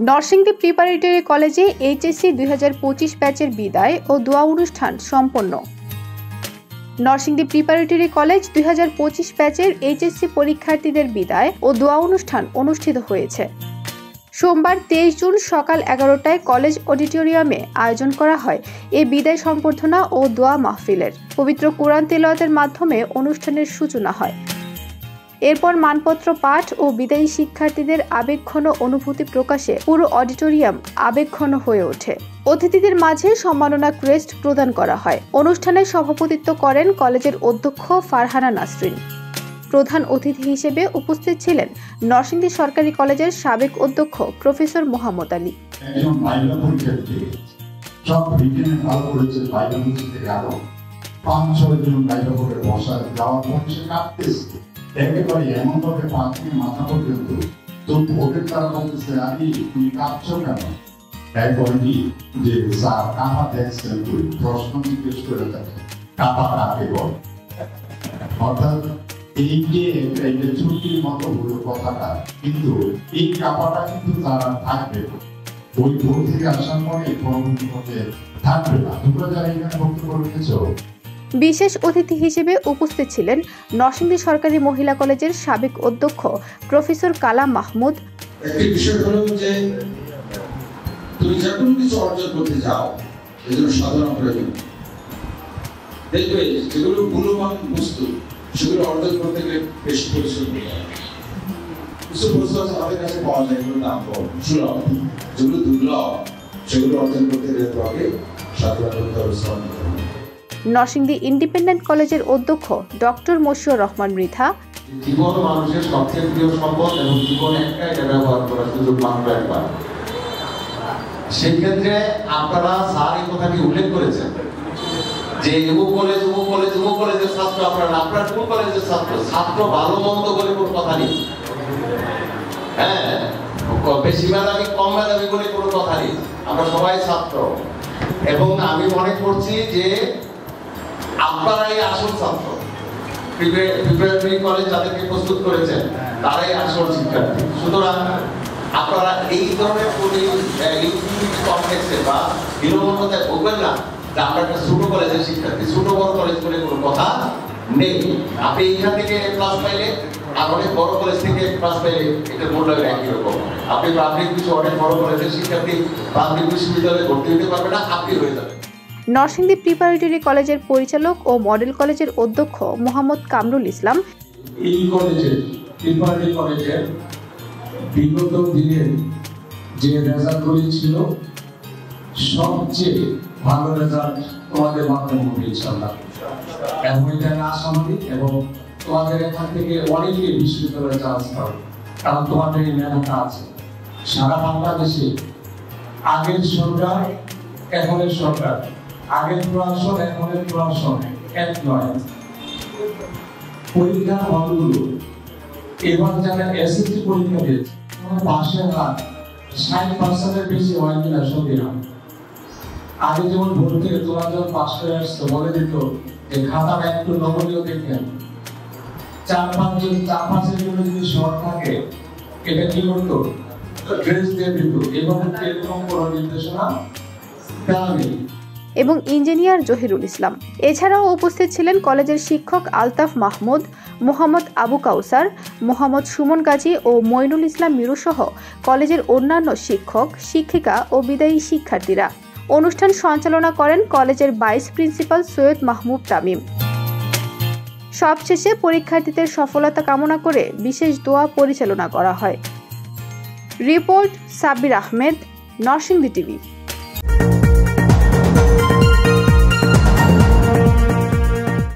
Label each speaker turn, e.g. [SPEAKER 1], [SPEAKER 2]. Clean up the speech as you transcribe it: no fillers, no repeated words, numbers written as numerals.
[SPEAKER 1] Narsingdi preparatory কলেজে HSC 2025 ব্যাচের বিদায় ও দোয়া অনুষ্ঠান সম্পন্ন। নরসিংদী প্রিপারেটরি কলেজ 2025 ব্যাচের এইচএসসি পরীক্ষার্থীদের বিদায় ও দোয়া অনুষ্ঠান অনুষ্ঠিত হয়েছে। সোমবার 23 জুন সকাল 11টায় কলেজ অডিটোরিয়ামে আয়োজন করা হয় এই বিদায় সংবর্ধনা ও দোয়া মাহফিলের। পবিত্র কোরআন তেলাওয়াতের মাধ্যমে অনুষ্ঠানের সূচনা হয়। এরপর মানপত্র পাঠ ও বিদায়ী শিক্ষার্থীদের আবেগঘন অনুভূতি প্রকাশে পুরো অডিটোরিয়াম আবেগঘন হয়ে ওঠে। অতিথিদের মাঝে সম্মাননা ক্রেস্ট প্রদান করা হয়। অনুষ্ঠানে সভাপতিত্ব করেন কলেজের অধ্যক্ষ ফারহানা নাসরিন। প্রধান অতিথি হিসেবে উপস্থিত ছিলেন নরসিংদী সরকারি কলেজের সাবেক অধ্যক্ষ প্রফেসর মোহাম্মদ আলী।
[SPEAKER 2] একেবারে এমন ভাবে পা থেকে মাথা পর্যন্ত তো ভোটের তারা বলতেছে আমি তুমি কাঁদছো কেন? একবার কি যে স্যার কাপা দেখছেন প্রশ্ন জিজ্ঞেস করে থাকে কাপা কাকে বল, অর্থাৎ এই যে এটা চুক্তির মতো হলো কথাটা, কিন্তু এই কাপাটা কিন্তু তারা থাকবে ওই ভোট থেকে আসার পরে পরবর্তীতে থাকবে না। তোমরা যারা এখানে বক্তব্য রেখেছো।
[SPEAKER 1] বিশেষ অতিথি হিসেবে উপস্থিত ছিলেন নরসিংদী সরকারি মহিলা কলেজের সাবেক অধ্যক্ষ প্রফেসর কালাম মাহমুদ।
[SPEAKER 3] একটি বিষয় হলো যে তুমি যখন কিছু অর্জন করতে যাও এজন্য সাধনা প্রয়োজন। দেখবে যেগুলো মূল্যবান বস্তু সেগুলো অর্জন করতে গেলে বেশি পরিশ্রম করতে হয়। কিছু বস্তু আছে আমাদের কাছে পাওয়া যায়, এগুলোর দাম কম, সুলভ। যেগুলো দুর্লভ সেগুলো অর্জন করতে গেলে তোমাকে সাধনা করতে হবে, শ্রম করতে হবে।
[SPEAKER 1] নরসিংদী ইন্ডিপেন্ডেন্ট কলেজের অধ্যক্ষ ডক্টর মশিউর রহমান মৃধা।
[SPEAKER 4] জীবন মানুষের সবচেয়ে প্রিয় সম্পদ এবং জীবন একটা, এটা ব্যবহার করার সুযোগ মাত্র একবার। সেই ক্ষেত্রে আপনারা স্যার এই কথাটি উল্লেখ করেছেন যে অমুক কলেজের ছাত্র আপনার কোন কলেজের ছাত্র ভালো মন্দ বলে কোনো কথা নেই। হ্যাঁ, বেশি মেধাবী কম মেধাবী বলে কোনো কথা নেই, আমরা সবাই ছাত্র। এবং আমি মনে করছি যে আপনারাই আসল ছাত্র। প্রিপারেটরি কলেজ যাদেরকে প্রস্তুত করেছেন তারাই আসল শিক্ষার্থী। সুতরাং আপনারা এই ধরনের কমপ্লেক্সে বা বিনম্রতায় ভুগবেন না যে আমরা একটা ছোট কলেজের শিক্ষার্থী। ছোট বড় কলেজ বলে কোনো কথা নেই। আপনি এইখান থেকে ক্লাস পাইলে আর অনেক বড় কলেজ থেকে ক্লাস পাইলে এটার মূল্যায়ন একই রকম। আপনি পাবলিক কিছু অনেক বড় কলেজের শিক্ষার্থী পাবলিক বিশ্ববিদ্যালয়ে ভর্তি হতে পারবে না, আপনি হয়ে যাবেন।
[SPEAKER 1] নরসিংদী প্রিপারেটরি কলেজের পরিচালক ও মডেল কলেজের অধ্যক্ষ মোহাম্মদ কামরুল ইসলাম।
[SPEAKER 5] এই কলেজের প্রিপারেটরি কলেজের বিগত দিনের যে রেজাল্টগুলি ছিল সবচেয়ে ভালো রেজাল্ট তোমাদের মাধ্যমে হবে ইনশাআল্লাহ। এবং এটা আশাবাদী এবং তোমাদের এখান থেকে অনেকে বিশ্ববিদ্যালয়ে চান্স পাবে, কারণ তোমাদের এই মেধাটা আছে। সারা বাংলাদেশে আগের সরকার এখনের সরকার, আগের প্রশাসন এখনের প্রশাসন এক নয়। পরীক্ষার হলগুলো এবার যারা এসএসসি পরীক্ষা দিয়েছে পাশের হার 60% বেশি হয় কিনা সত্যি না। আগে যেমন ভোট থেকে তোমরা যখন পাশ করে আসছো বলে দিত যে খাতাটা একটু নমনীয় দেখেন, 4-5 জন্য যদি শর্ট থাকে এটা কি করতো, ড্রেস দিয়ে দিত। এভাবে এরকম কোনো নির্দেশনা দেওয়া নেই।
[SPEAKER 1] এবং ইঞ্জিনিয়ার জহিরুল ইসলাম। এছাড়াও উপস্থিত ছিলেন কলেজের শিক্ষক আলতাফ মাহমুদ, মোহাম্মদ আবু কাউসার, মোহাম্মদ সুমন গাজী ও মইনুল ইসলাম মিরু সহ কলেজের অন্যান্য শিক্ষক, শিক্ষিকা ও বিদায়ী শিক্ষার্থীরা। অনুষ্ঠান সঞ্চালনা করেন কলেজের ভাইস প্রিন্সিপাল সৈয়দ মাহমুদ তামিম। সবশেষে পরীক্ষার্থীদের সফলতা কামনা করে বিশেষ দোয়া পরিচালনা করা হয়। Report Sabbir Ahmed, Narsingdi TV.